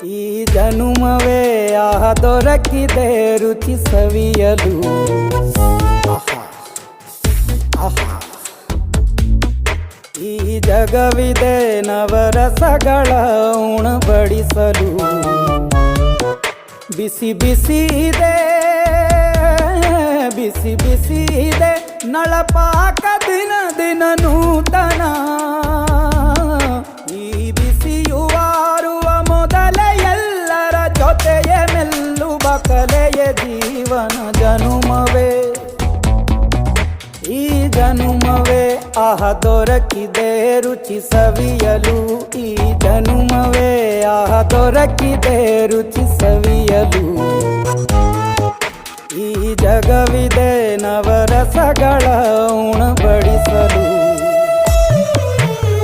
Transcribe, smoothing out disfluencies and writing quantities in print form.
ಈ ಜನುಮವೇ ದೊರಕಿದೆ ರುಚಿ ಸವಿಯಲು. ಆಹಾ ಆಹಾ. ಈ ಜಗವಿದೆ ನವರಸಗಳ ಉಣಬಡಿಸಲು. ಬಿಸಿ ಬಿಸಿ ಇದೆ, ಬಿಸಿ ಬಿಸಿ ಇದೆ ನಳಪಾಕ ದಿನ ದಿನ ನೂತನ. ಈ ಬಿಸಿಯುವಾರುವ ಮೊದಲೇ ಎಲ್ಲರ ಜೊತೆಯೇ ಮೆಲ್ಲುವ ಕಲೆಯ ಜೀವನ ಜನುಮವೇ. ಈ ಜನುಮವೇ ದೊರಕಿದೆ ರುಚಿ ಸವಿಯಲು. ಈ ಜನುಮವೇ ದೊರಕಿದೆ ರುಚಿ ಸವಿಯಲು. ಈ ಜಗವಿದೆ ನವರಸಗಳ ಉಣಬಡಿಸಲು.